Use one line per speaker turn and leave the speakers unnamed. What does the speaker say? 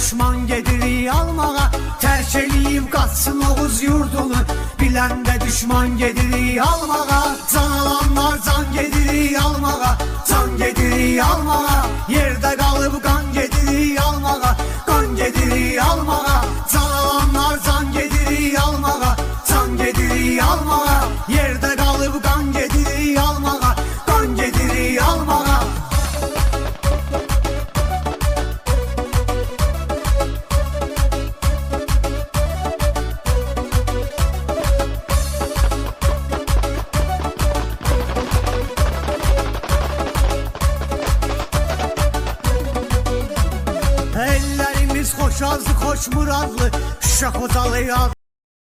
düşman gedirik almağa. Tərk eləyib qaçsın Oğuz yurdunu, biləndə düşman gedirik almağa. Can alanlar can gedirik almağa, can gedirik almağa. Yerdə qalıb qan gedirik almağa, qan gedirik almağa. Can alanlar can gedirik almağa, can gedirik almağa. Yerdə qalıb qan gedirik almağa, qan gedirik almağa. Ellərimiz xoş azlı, xoş muradlı, Şuşa Xocalı yaz.